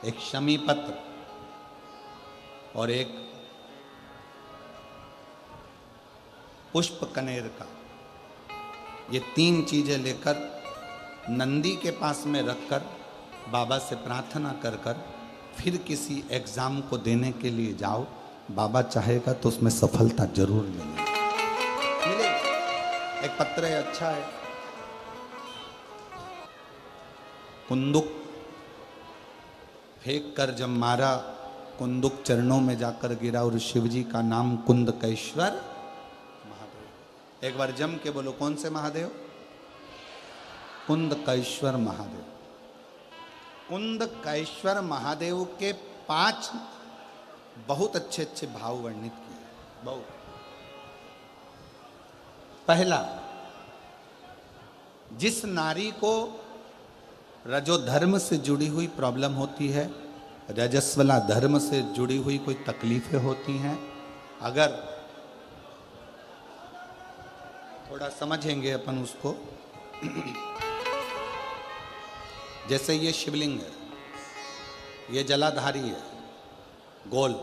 एक शमी पत्र और एक पुष्प कनेर का, ये 3 चीजें लेकर नंदी के पास में रखकर बाबा से प्रार्थना कर फिर किसी एग्जाम को देने के लिए जाओ। बाबा चाहेगा तो उसमें सफलता जरूर मिलेगी। एक पत्र है, अच्छा है। कुंदुक फेंक कर जब मारा, कुंदुक चरणों में जाकर गिरा और शिवजी का नाम कुंदकेश्वर महादेव। एक बार जम के बोलो, कौन से महादेव? कुंदकेश्वर महादेव। कुंदकेश्वर महादेव के 5 बहुत अच्छे अच्छे भाव वर्णित किए। बहुत। पहला, जिस नारी को रजोधर्म से जुड़ी हुई प्रॉब्लम होती है, रजस्वला धर्म से जुड़ी हुई कोई तकलीफें होती हैं, अगर थोड़ा समझेंगे अपन उसको, जैसे ये शिवलिंग है, ये जलाधारी है, गोल,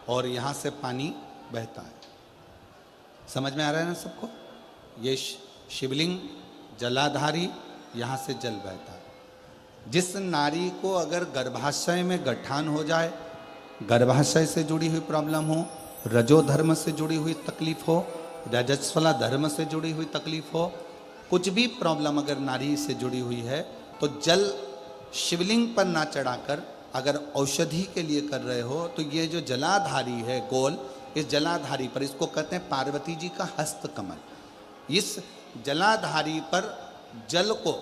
और यहाँ से पानी बहता है। समझ में आ रहा है ना सबको? ये शिवलिंग जलाधारी, यहाँ से जल बहता है। जिस नारी को अगर गर्भाशय में गठान हो जाए, गर्भाशय से जुड़ी हुई प्रॉब्लम हो, रजो धर्म से जुड़ी हुई तकलीफ हो, रजस्वला धर्म से जुड़ी हुई तकलीफ हो, कुछ भी प्रॉब्लम अगर नारी से जुड़ी हुई है, तो जल शिवलिंग पर ना चढ़ाकर अगर औषधि के लिए कर रहे हो, तो ये जो जलाधारी है गोल, इस जलाधारी पर, इसको कहते हैं पार्वती जी का हस्त कमल, इस जलाधारी पर जल को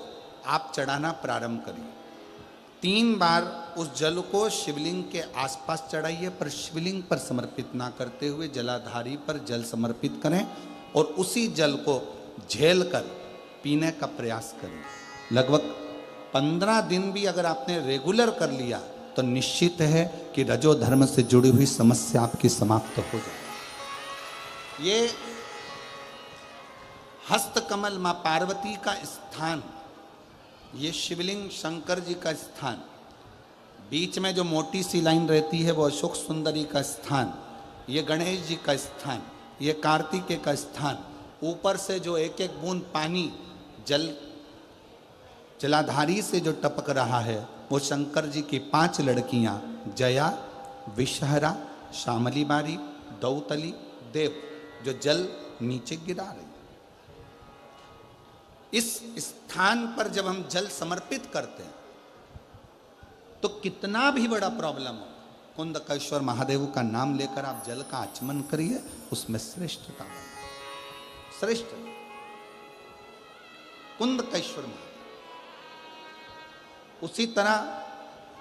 आप चढ़ाना प्रारंभ करिए। 3 बार उस जल को शिवलिंग के आसपास चढ़ाइए, पर शिवलिंग पर समर्पित ना करते हुए जलाधारी पर जल समर्पित करें और उसी जल को झेल कर पीने का प्रयास करें। लगभग 15 दिन भी अगर आपने रेगुलर कर लिया तो निश्चित है कि रजो धर्म से जुड़ी हुई समस्या आपकी समाप्त हो जाएगी। ये हस्त कमल मां पार्वती का स्थान, ये शिवलिंग शंकर जी का स्थान, बीच में जो मोटी सी लाइन रहती है वो अशोक सुंदरी का स्थान, ये गणेश जी का स्थान, ये कार्तिकेय का स्थान, ऊपर से जो एक एक बूंद पानी जलाधारी से जो टपक रहा है वो शंकर जी की 5 लड़कियां, जया, विषहरा, श्यामली बारी, दौतली, देव, जो जल नीचे गिरा रही। इस स्थान पर जब हम जल समर्पित करते हैं तो कितना भी बड़ा प्रॉब्लम हो, कुंदकेश्वर महादेव का नाम लेकर आप जल का आचमन करिए, उसमें श्रेष्ठता, श्रेष्ठ कुंदकेश्वर महादेव। उसी तरह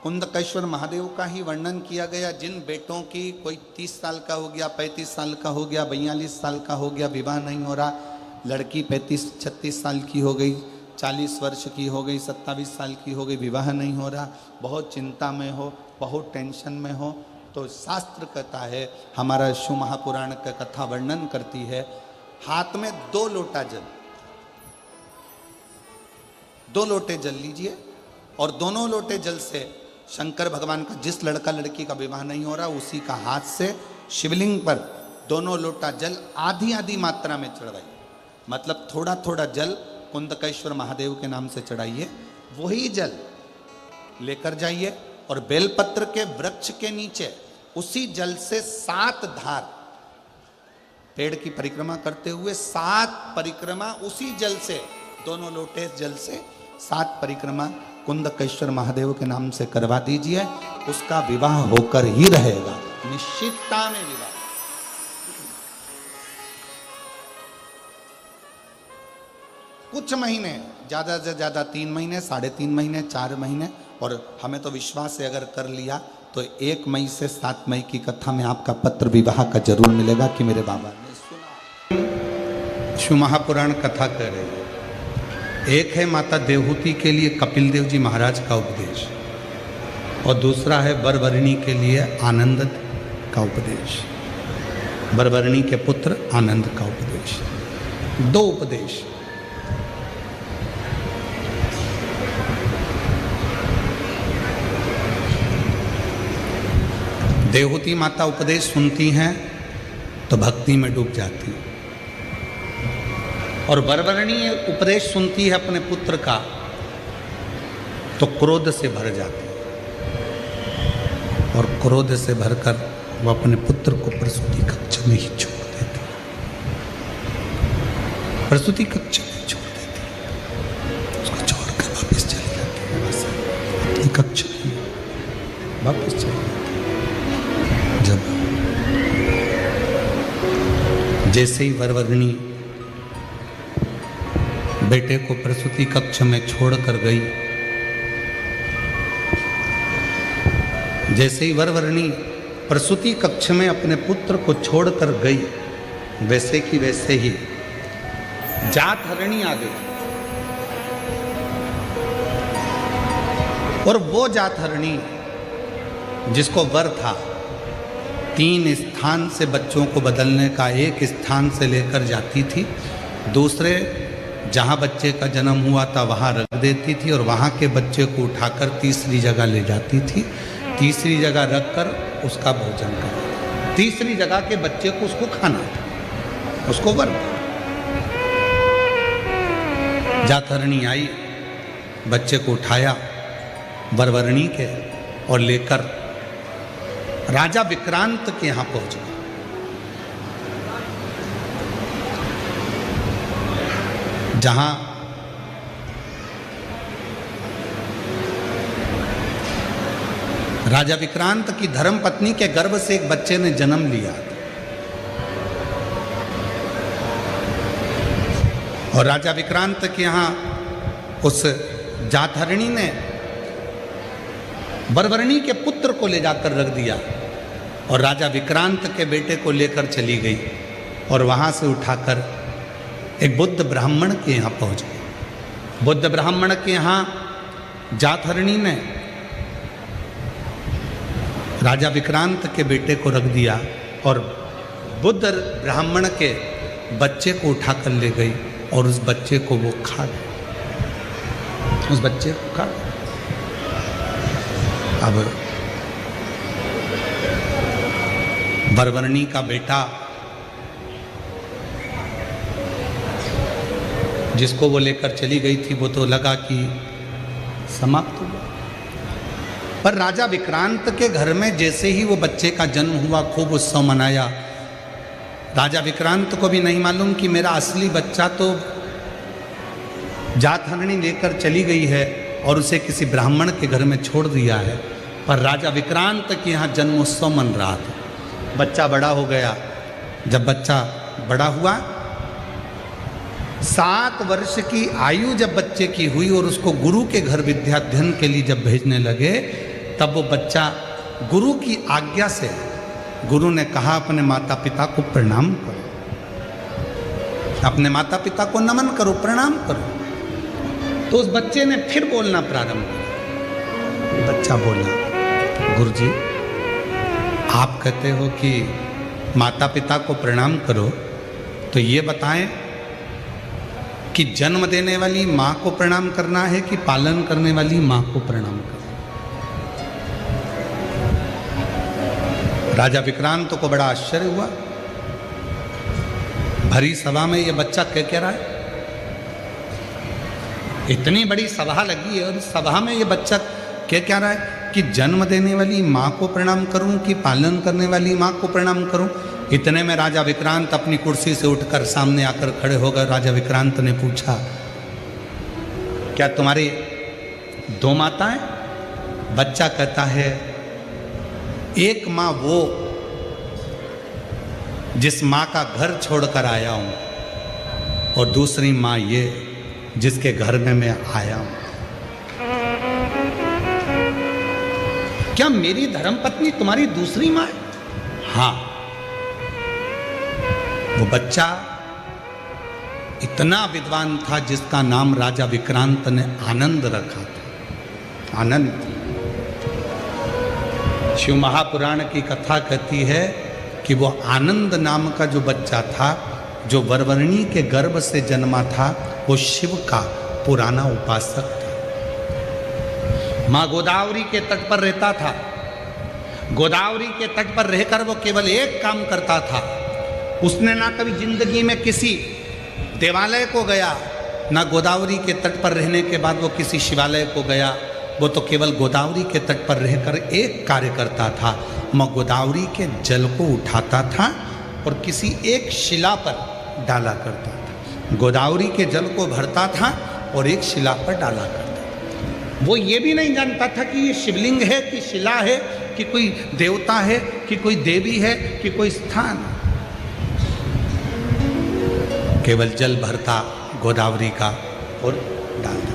कुंदकेश्वर महादेव का ही वर्णन किया गया, जिन बेटों की कोई 30 साल का हो गया, 35 साल का हो गया, 42 साल का हो गया, विवाह नहीं हो रहा, लड़की 35-36 साल की हो गई, 40 वर्ष की हो गई, 27 साल की हो गई, विवाह नहीं हो रहा, बहुत चिंता में हो, बहुत टेंशन में हो, तो शास्त्र कहता है, हमारा शिव महापुराण का कथा वर्णन करती है, हाथ में 2 लोटा जल, 2 लोटे जल लीजिए और दोनों लोटे जल से शंकर भगवान का, जिस लड़का लड़की का विवाह नहीं हो रहा, उसी का हाथ से शिवलिंग पर दोनों लोटा जल आधी आधी मात्रा में चढ़ाइए। मतलब थोड़ा थोड़ा जल कुंदकेश्वर महादेव के नाम से चढ़ाइए, वही जल लेकर जाइए और बेलपत्र के वृक्ष के नीचे उसी जल से 7 धार, पेड़ की परिक्रमा करते हुए 7 परिक्रमा उसी जल से, दोनों लोटे जल से 7 परिक्रमा कुंदकेश्वर महादेव के नाम से करवा दीजिए, उसका विवाह होकर ही रहेगा, निश्चितता में विवाह। कुछ महीने, ज्यादा से ज्यादा 3 महीने, 3.5 महीने, 4 महीने, और हमें तो विश्वास है अगर कर लिया तो 1 मई से 7 मई की कथा में आपका पत्र विवाह का जरूर मिलेगा कि मेरे बाबा ने सुना। शिव महापुराण कथा कह रहे हैं। एक है माता देवहूति के लिए कपिल देव जी महाराज का उपदेश, और दूसरा है बरबरणी के लिए आनंद का उपदेश, बरबरणी के पुत्र आनंद का उपदेश। 2 उपदेश। देवहूति माता उपदेश सुनती हैं तो भक्ति में डूब जाती है, और बरबरणी उपदेश सुनती है अपने पुत्र का तो क्रोध से भर जाती है, और क्रोध से भरकर वो अपने पुत्र को प्रसूति कक्ष में ही छोड़ देती है, प्रसूति कक्ष में छोड़ देती है, उसको छोड़कर वापस चली जाती है, बस अपने कक्ष में वापस चली जाती है। जब जैसे ही बरबरणी बेटे को प्रसूति कक्ष में छोड़कर गई, जैसे ही बरबरणी प्रसूति कक्ष में अपने पुत्र को छोड़कर गई, वैसे की वैसे ही जात हरणी आ गई, और वो जात हरणी जिसको वर था 3 स्थान से बच्चों को बदलने का, एक स्थान से लेकर जाती थी, दूसरे जहाँ बच्चे का जन्म हुआ था वहाँ रख देती थी, और वहाँ के बच्चे को उठाकर तीसरी जगह ले जाती थी, तीसरी जगह रखकर उसका भोजन करती, तीसरी जगह के बच्चे को उसको खाना था, उसको वर था। जातरणी आई, बच्चे को उठाया बरबरणी के और लेकर राजा विक्रांत के यहां पहुंच गए। जहां राजा विक्रांत की धर्मपत्नी के गर्भ से एक बच्चे ने जन्म लिया, और राजा विक्रांत के यहां उस जातहरणी ने बरबरणी के पुत्र को ले जाकर रख दिया, और राजा विक्रांत के बेटे को लेकर चली गई, और वहाँ से उठाकर एक बुद्ध ब्राह्मण के यहाँ पहुँच गई। बुद्ध ब्राह्मण के यहाँ जातहरणी ने राजा विक्रांत के बेटे को रख दिया, और बुद्ध ब्राह्मण के बच्चे को उठाकर ले गई, और उस बच्चे को वो खा गए, उस बच्चे को खा गए। अब बरबरणी का बेटा जिसको वो लेकर चली गई थी, वो तो लगा कि समाप्त हुआ, पर राजा विक्रांत के घर में जैसे ही वो बच्चे का जन्म हुआ, खूब उत्सव मनाया। राजा विक्रांत को भी नहीं मालूम कि मेरा असली बच्चा तो जातहरणी लेकर चली गई है और उसे किसी ब्राह्मण के घर में छोड़ दिया है, पर राजा विक्रांत के यहाँ जन्मोत्सव मन रहा था। बच्चा बड़ा हो गया। जब बच्चा बड़ा हुआ, 7 वर्ष की आयु जब बच्चे की हुई और उसको गुरु के घर विद्याध्ययन के लिए जब भेजने लगे, तब वो बच्चा गुरु की आज्ञा से, गुरु ने कहा अपने माता पिता को प्रणाम करो, अपने माता पिता को नमन करो, प्रणाम करो। तो उस बच्चे ने फिर बोलना प्रारंभ किया। बच्चा बोला, गुरुजी आप कहते हो कि माता पिता को प्रणाम करो, तो ये बताएं कि जन्म देने वाली माँ को प्रणाम करना है कि पालन करने वाली माँ को प्रणाम करना? राजा विक्रांत को बड़ा आश्चर्य हुआ। भरी सभा में ये बच्चा कह रहा है, इतनी बड़ी सभा लगी है और इस सभा में ये बच्चा क्या रहा है कि जन्म देने वाली माँ को प्रणाम करूं कि पालन करने वाली माँ को प्रणाम करूं? इतने में राजा विक्रांत अपनी कुर्सी से उठकर सामने आकर खड़े हो गए। राजा विक्रांत ने पूछा, क्या तुम्हारी दो माताएं, बच्चा कहता है एक माँ वो जिस माँ का घर छोड़कर आया हूं, और दूसरी माँ ये जिसके घर में मैं आया हूं। क्या मेरी धर्मपत्नी तुम्हारी दूसरी माँ है? हाँ। वो बच्चा इतना विद्वान था जिसका नाम राजा विक्रांत ने आनंद रखा था। आनंद। शिव महापुराण की कथा कहती है कि वो आनंद नाम का जो बच्चा था, जो वरवर्णी के गर्भ से जन्मा था, वो शिव का पुराना उपासक था। माँ गोदावरी के तट पर रहता था। गोदावरी के तट पर रहकर वो केवल एक काम करता था। उसने ना कभी जिंदगी में किसी देवालय को गया, ना गोदावरी के तट पर रहने के बाद वो किसी शिवालय को गया। वो तो केवल गोदावरी के तट पर रहकर एक कार्य करता था। माँ गोदावरी के जल को उठाता था और किसी एक शिला पर डाला करता था। गोदावरी के जल को भरता था और एक शिला पर डाला करता था। वो ये भी नहीं जानता था कि ये शिवलिंग है कि शिला है, कि कोई देवता है, कि कोई देवी है, कि कोई स्थान है। केवल जल भरता गोदावरी का और डालता।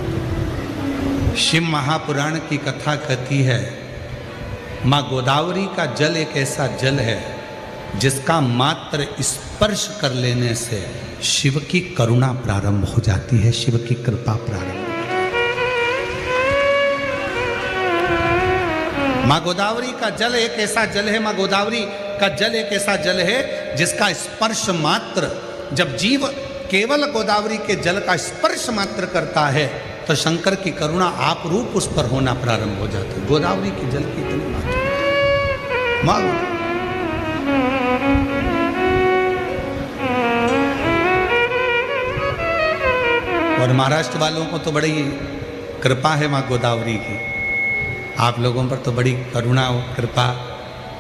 शिव महापुराण की कथा कहती है माँ गोदावरी का जल एक ऐसा जल है जिसका मात्र स्पर्श कर लेने से शिव की करुणा प्रारंभ हो जाती है, शिव की कृपा प्रारंभ। माँ गोदावरी का जल एक ऐसा जल है, माँ गोदावरी का जल एक ऐसा जल है जिसका स्पर्श मात्र, जब जीव केवल गोदावरी के जल का स्पर्श मात्र करता है तो शंकर की करुणा आप रूप उस पर होना प्रारंभ हो जाती है। गोदावरी के जल की इतनी माँ और महाराष्ट्र वालों को तो बड़ी कृपा है माँ गोदावरी की। आप लोगों पर तो बड़ी करुणा और कृपा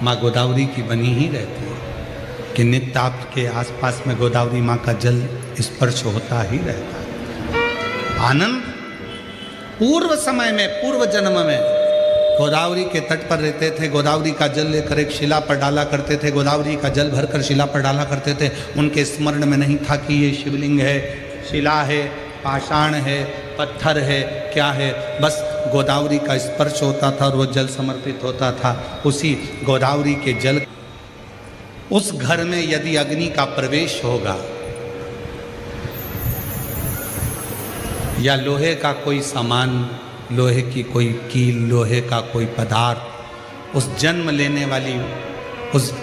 माँ गोदावरी की बनी ही रहती है कि नित्य आपके आसपास में गोदावरी माँ का जल स्पर्श होता ही रहता है। आनंद पूर्व समय में, पूर्व जन्म में गोदावरी के तट पर रहते थे। गोदावरी का जल लेकर एक शिला पर डाला करते थे। गोदावरी का जल भरकर शिला पर डाला करते थे। उनके स्मरण में नहीं था कि ये शिवलिंग है, शिला है, पाषाण है, पत्थर है, क्या है। बस गोदावरी का स्पर्श होता था और वो जल समर्पित होता था। उसी गोदावरी के जल, उस घर में यदि अग्नि का प्रवेश होगा या लोहे का कोई सामान, लोहे की कोई कील, लोहे का कोई पदार्थ, उस जन्म लेने वाली, उस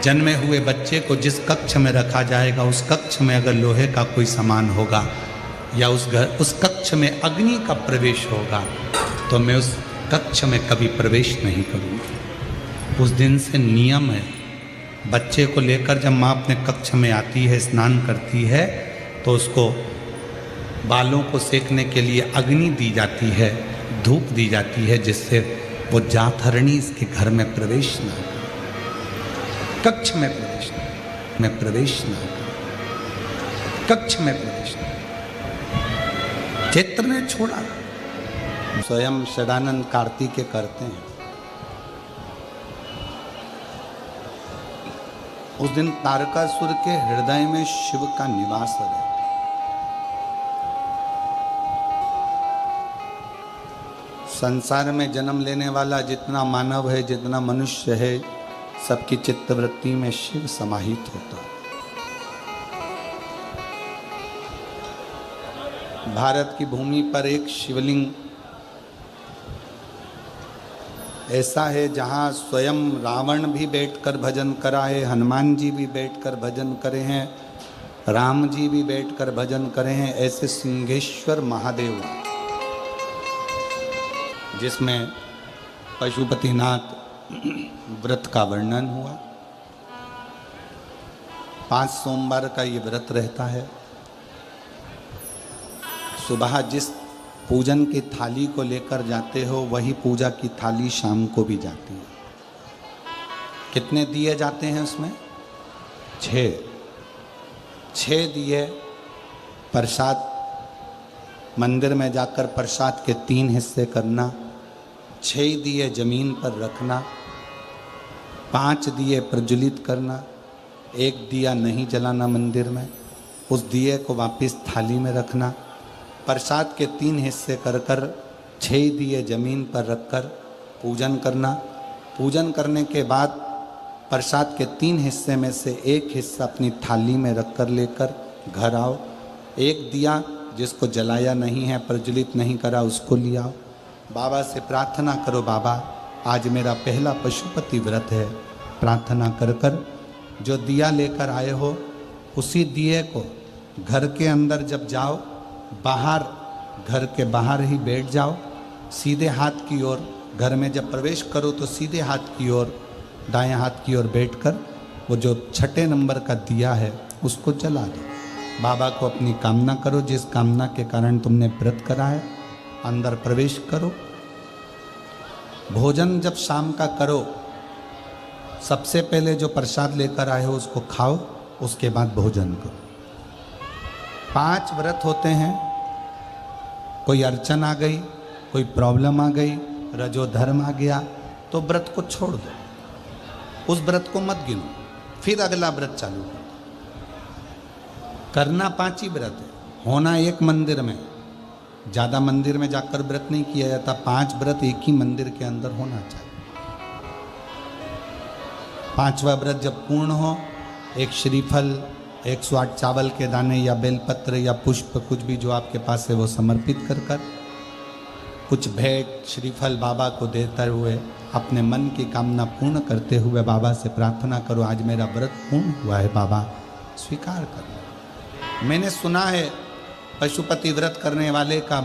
जन्मे हुए बच्चे को जिस कक्ष में रखा जाएगा, उस कक्ष में अगर लोहे का कोई सामान होगा या उस कक्ष में अग्नि का प्रवेश होगा तो मैं उस कक्ष में कभी प्रवेश नहीं करूँगा। उस दिन से नियम है, बच्चे को लेकर जब माँ अपने कक्ष में आती है, स्नान करती है, तो उसको बालों को सेकने के लिए अग्नि दी जाती है, धूप दी जाती है, जिससे वो जातहरणी इसके घर में प्रवेश ना करे, कक्ष में प्रवेश न, प्रवेश ना करे, कक्ष में प्रवेश न। चैत्र ने छोड़ा, स्वयं षडानंद कार्तिकेय करते हैं। उस दिन तारकासुर के हृदय में शिव का निवास है। संसार में जन्म लेने वाला जितना मानव है, जितना मनुष्य है, सबकी चित्तवृत्ति में शिव समाहित होता है। भारत की भूमि पर एक शिवलिंग ऐसा है जहाँ स्वयं रावण भी बैठकर भजन करा है, हनुमान जी भी बैठकर भजन करे हैं, राम जी भी बैठकर भजन करे हैं। ऐसे सिंहेश्वर महादेव, जिसमें पशुपतिनाथ व्रत का वर्णन हुआ। 5 सोमवार का ये व्रत रहता है। सुबह जिस पूजन की थाली को लेकर जाते हो, वही पूजा की थाली शाम को भी जाती है। कितने दिए जाते हैं उसमें? 6 दिए प्रसाद मंदिर में जाकर प्रसाद के 3 हिस्से करना, 6 दिए जमीन पर रखना, 5 दिए प्रज्वलित करना, 1 दिया नहीं जलाना मंदिर में, उस दिए को वापस थाली में रखना, प्रसाद के 3 हिस्से कर कर 6 दिए जमीन पर रखकर पूजन करना। पूजन करने के बाद प्रसाद के 3 हिस्से में से 1 हिस्सा अपनी थाली में रखकर लेकर घर आओ। 1 दिया जिसको जलाया नहीं है, प्रज्वलित नहीं करा, उसको ले आओ। बाबा से प्रार्थना करो, बाबा आज मेरा पहला पशुपति व्रत है। प्रार्थना कर कर जो दिया लेकर आए हो उसी दिए को घर के अंदर जब जाओ, बाहर घर के बाहर ही बैठ जाओ, सीधे हाथ की ओर। घर में जब प्रवेश करो तो सीधे हाथ की ओर, दाएं हाथ की ओर बैठकर वो जो 6 नंबर का दिया है उसको जला दो। बाबा को अपनी कामना करो, जिस कामना के कारण तुमने व्रत करा है। अंदर प्रवेश करो। भोजन जब शाम का करो, सबसे पहले जो प्रसाद लेकर आए हो उसको खाओ, उसके बाद भोजन करो। 5 व्रत होते हैं। कोई अड़चन आ गई, कोई प्रॉब्लम आ गई, रजो धर्म आ गया तो व्रत को छोड़ दो, उस व्रत को मत गिनो, फिर अगला व्रत चालू कर दो। करना 5 ही व्रत है, होना एक मंदिर में। ज़्यादा मंदिर में जाकर व्रत नहीं किया जाता। 5 व्रत एक ही मंदिर के अंदर होना चाहिए। 5वां व्रत जब पूर्ण हो, एक श्रीफल, 108 चावल के दाने या बेलपत्र या पुष्प, कुछ भी जो आपके पास है वो समर्पित कर कर कुछ भेंट श्रीफल बाबा को देते हुए अपने मन की कामना पूर्ण करते हुए बाबा से प्रार्थना करो, आज मेरा व्रत पूर्ण हुआ है, बाबा स्वीकार करो। मैंने सुना है पशुपति व्रत करने वाले का